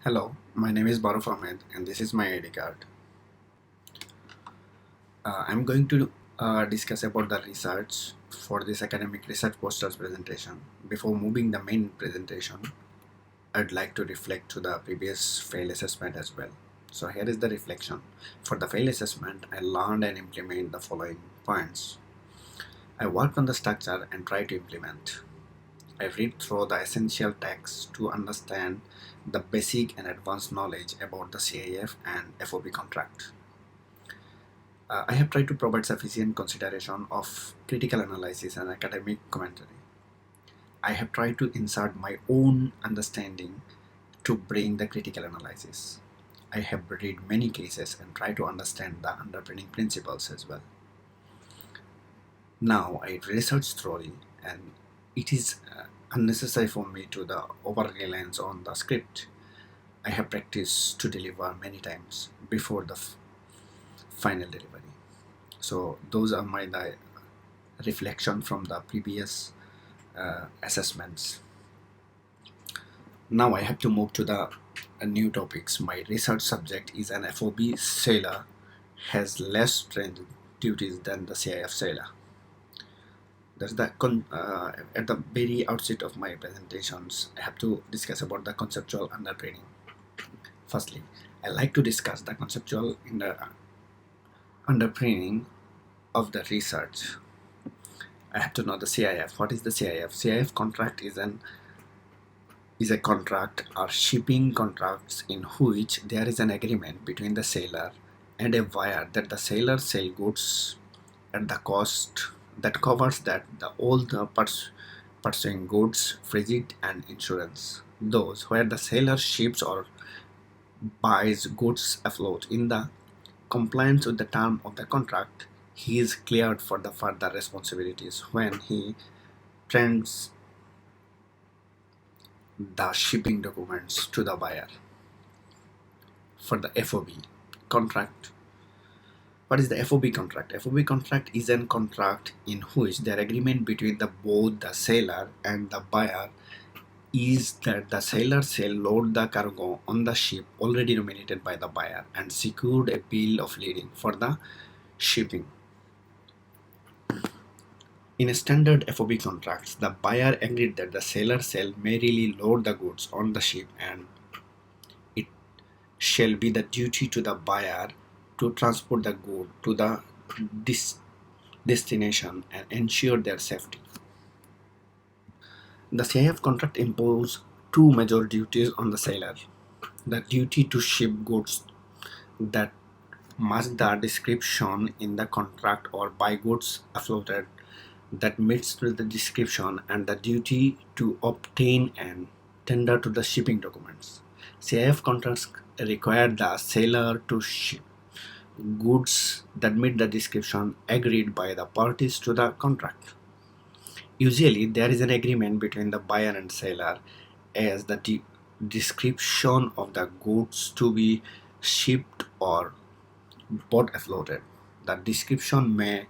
Hello, my name is Baruf Ahmed and this is my ID card. I'm going to discuss about the research for this academic research posters presentation. Before moving the main presentation, I'd like to reflect to the previous fail assessment as well. So here is the reflection. For the fail assessment, I learned and implement the following points. I worked on the structure and tried to implement. I read through the essential text to understand the basic and advanced knowledge about the CIF and FOB contract. I have tried to provide sufficient consideration of critical analysis and academic commentary. I have tried to insert my own understanding to bring the critical analysis. I have read many cases and tried to understand the underpinning principles as well. Now I research thoroughly, and it is unnecessary for me to the over reliance on the script. I have practiced to deliver many times before the final delivery. So those are my reflection from the previous assessments. Now I have to move to the new topics. My research subject is an FOB sailor, has less strength duties than the CIF sailor. That's the at the very outset of my presentations, I have to discuss about the conceptual underpinning. Firstly, I like to discuss the conceptual underpinning of the research. I have to know the CIF. What is the CIF? CIF contract is a contract or shipping contracts in which there is an agreement between the seller and a buyer that the seller sell goods at the cost that covers that the all the pursuing goods, freight and insurance. Those where the seller ships or buys goods afloat in the compliance with the term of the contract, he is cleared for the further responsibilities when he trends the shipping documents to the buyer. For the FOB contract, what is the FOB contract? FOB contract is a contract in which the agreement between the both the seller and the buyer is that the seller shall load the cargo on the ship already nominated by the buyer and secured a bill of lading for the shipping. In a standard FOB contracts, the buyer agreed that the seller shall merely load the goods on the ship and it shall be the duty to the buyer to transport the good to the destination and ensure their safety. The CIF contract imposes two major duties on the seller. The duty to ship goods that match the description in the contract or buy goods afloated that meets the description, and the duty to obtain and tender to the shipping documents. CIF contracts require the seller to ship goods that meet the description agreed by the parties to the contract. Usually, there is an agreement between the buyer and seller as the description of the goods to be shipped or bought afloated. The description may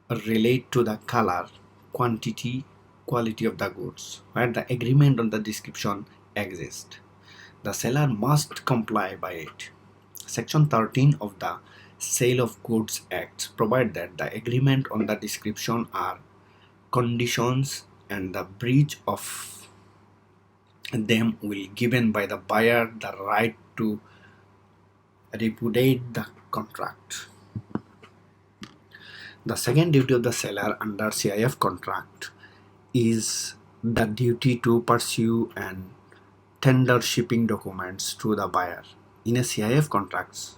relate to the color, quantity, quality of the goods, where the agreement on the description exists. The seller must comply by it. Section 13 of the Sale of Goods Act provides that the agreement on the description are conditions and the breach of them will given by the buyer the right to repudiate the contract. The second duty of the seller under CIF contract is the duty to pursue and tender shipping documents to the buyer. In a CIF contract,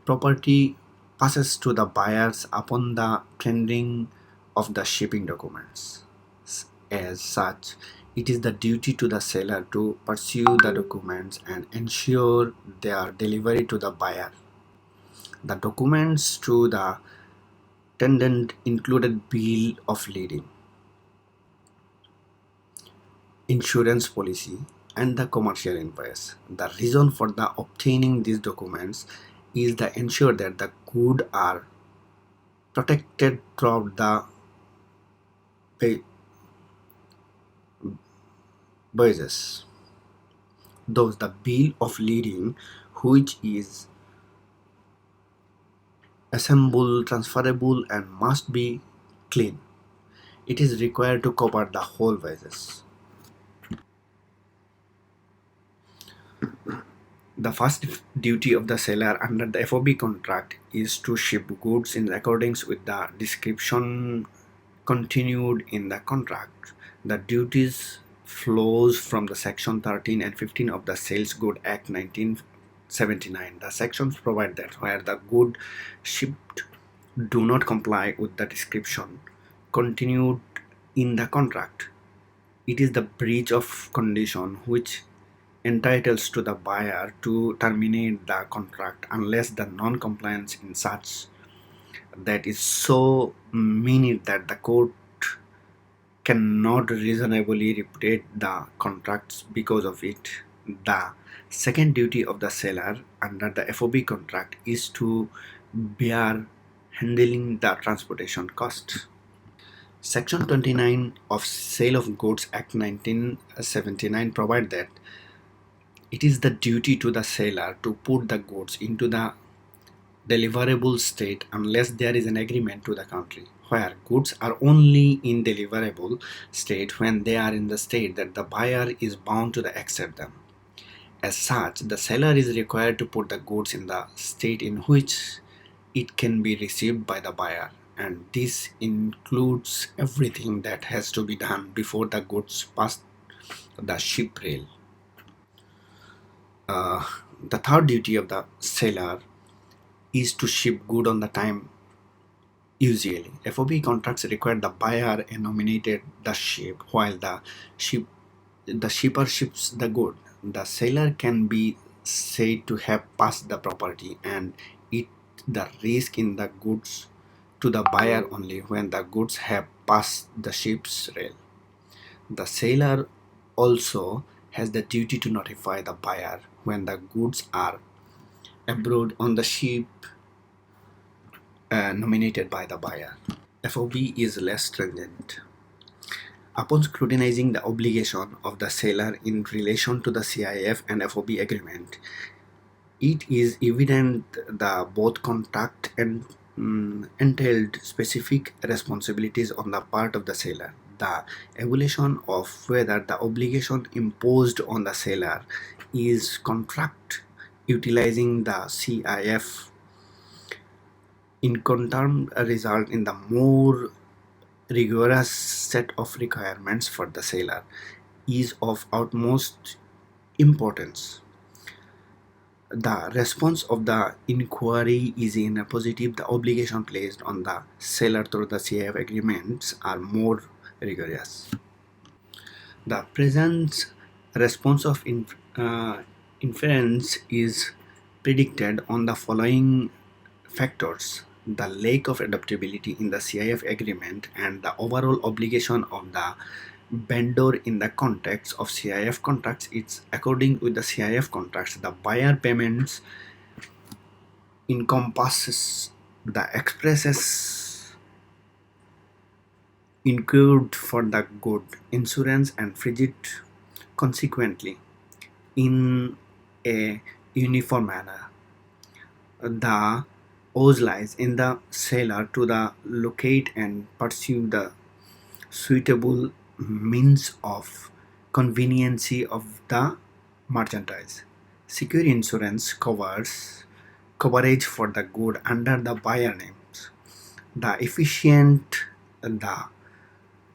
property passes to the buyers upon the tendering of the shipping documents. As such, it is the duty to the seller to pursue the documents and ensure their delivery to the buyer. The documents to the tenant included bill of lading, insurance policy, and the commercial invoice. The reason for the obtaining these documents is to ensure that the goods are protected throughout the voyages. Thus, the bill of lading, which is assemblable, transferable, and must be clean. It is required to cover the whole wages. The first duty of the seller under the FOB contract is to ship goods in accordance with the description continued in the contract. The duties flows from the section 13 and 15 of the Sales Good Act 1979. The sections provide that where the good shipped do not comply with the description continued in the contract, it is the breach of condition which entitles to the buyer to terminate the contract unless the non-compliance in such that is so minute that the court cannot reasonably repudiate the contracts because of it. The second duty of the seller under the FOB contract is to bear handling the transportation cost. Section 29 of Sale of Goods Act 1979 provide that it is the duty to the seller to put the goods into the deliverable state unless there is an agreement to the country, where goods are only in deliverable state when they are in the state that the buyer is bound to accept them. As such, the seller is required to put the goods in the state in which it can be received by the buyer, and this includes everything that has to be done before the goods pass the ship rail. Uh, the third duty of the seller is to ship good on the time. Usually, FOB contracts require the buyer nominated the ship while ship the shipper ships the good. The seller can be said to have passed the property and it the risk in the goods to the buyer only when the goods have passed the ship's rail. The seller also has the duty to notify the buyer when the goods are abroad on the ship nominated by the buyer. FOB is less stringent. Upon scrutinizing the obligation of the seller in relation to the CIF and FOB agreement, it is evident that both contract and entailed specific responsibilities on the part of the seller. The evaluation of whether the obligation imposed on the seller is contract utilizing the CIF in term result in the more rigorous set of requirements for the seller is of utmost importance. The response of the inquiry is in a positive. The obligation placed on the seller through the CIF agreements are more rigorous. The present response of inference is predicted on the following factors: the lack of adaptability in the CIF agreement and the overall obligation of the vendor in the context of CIF contracts. It's according with the CIF contracts, the buyer payments encompasses the expresses incurred for the good, insurance and frigid consequently in a uniform manner. The oath lies in the seller to the locate and pursue the suitable means of conveniency of the merchandise. Secure insurance covers coverage for the good under the buyer names. The efficient the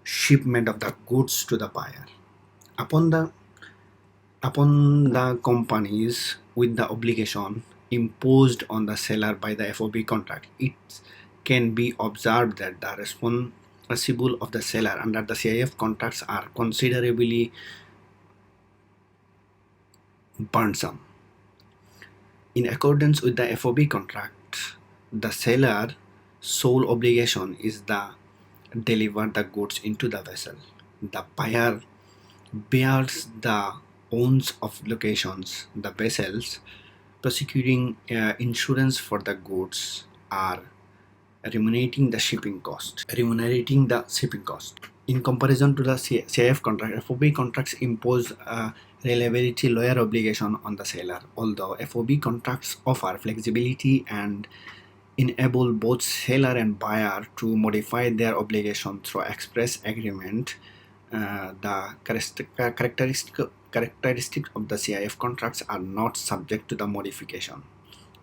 shipment of the goods to the buyer. Upon the companies with the obligation imposed on the seller by the FOB contract, it can be observed that the responsible of the seller under the CIF contracts are considerably burdensome. In accordance with the FOB contract, the seller sole obligation is the deliver the goods into the vessel. The buyer bears the owns of locations, the vessels, prosecuting insurance for the goods are remunerating the shipping cost. In comparison to the CIF contract, FOB contracts impose a reliability lower obligation on the seller, although FOB contracts offer flexibility and enable both seller and buyer to modify their obligation through express agreement. The characteristics of the CIF contracts are not subject to the modification.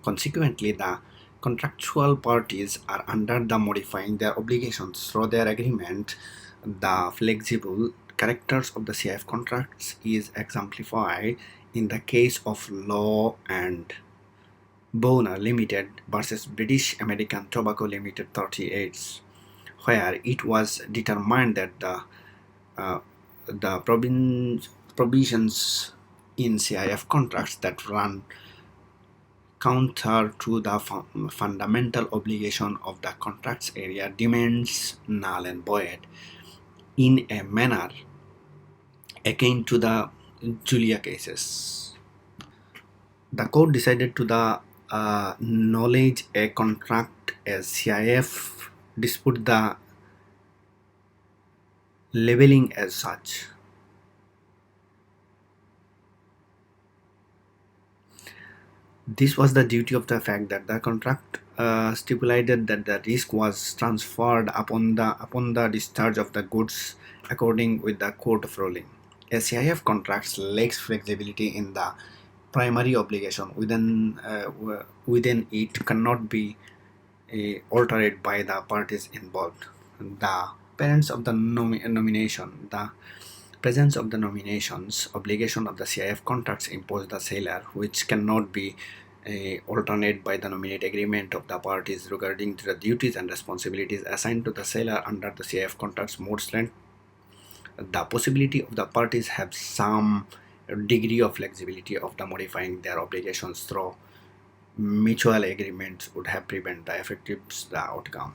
Consequently, the contractual parties are under the modifying their obligations through their agreement. The flexible characters of the CIF contracts is exemplified in the case of Law and Boner Limited versus British American Tobacco Limited 38, where it was determined that uh, the provisions in CIF contracts that run counter to the fundamental obligation of the contracts area demands null and void in a manner akin to the Julia cases. The court decided to the knowledge a contract as CIF dispute the labeling as such. This was the duty of the fact that the contract stipulated that the risk was transferred upon the discharge of the goods according with the court of ruling. A CIF contract lacks flexibility in the primary obligation within it cannot be altered by the parties involved. The parents of the nomination, the presence of the nominations obligation of the CIF contracts impose the seller, which cannot be altered by the nominate agreement of the parties regarding to the duties and responsibilities assigned to the seller under the CIF contracts. More strength, the possibility of the parties have some degree of flexibility of the modifying their obligations through mutual agreements would have prevented the effective the outcome.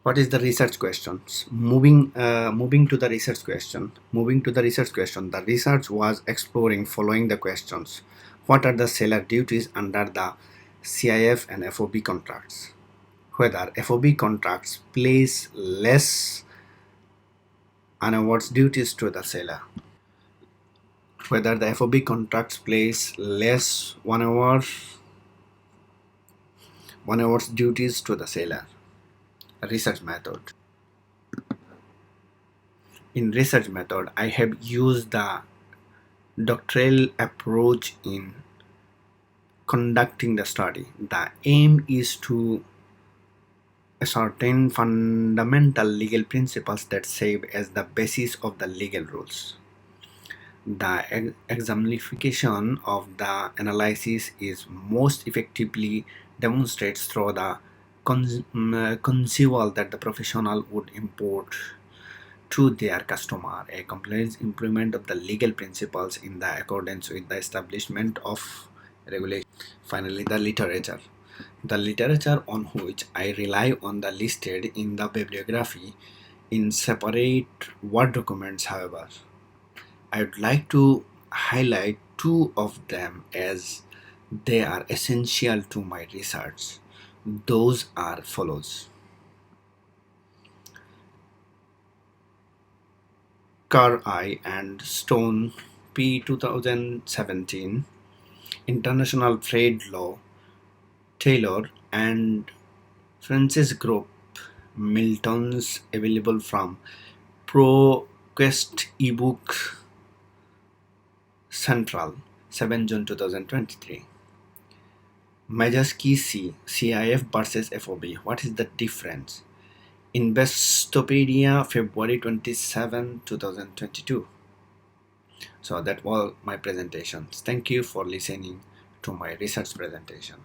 What is the research questions? Moving to the research question. The research was exploring following the questions: what are the seller duties under the CIF and FOB contracts? Whether FOB contracts place less unawards duties to the seller. Whether the FOB contracts place less one hour's duties to the seller. Research method. In research method, I have used the doctoral approach in conducting the study. The aim is to ascertain fundamental legal principles that serve as the basis of the legal rules. The exemplification of the analysis is most effectively demonstrates through the conceivable that the professional would import to their customer a complete implement of the legal principles in the accordance with the establishment of regulation. Finally, the literature. The literature on which I rely on the listed in the bibliography in separate Word documents, however. I would like to highlight two of them as they are essential to my research. Those are follows. Carr and Stone P 2017 International Trade Law Taylor and Francis Group Milton's available from ProQuest ebook Central 7 June 2023. Majeski C CIF versus FOB. What is the difference? Investopedia February 27 2022. So that was my presentations. Thank you for listening to my research presentation.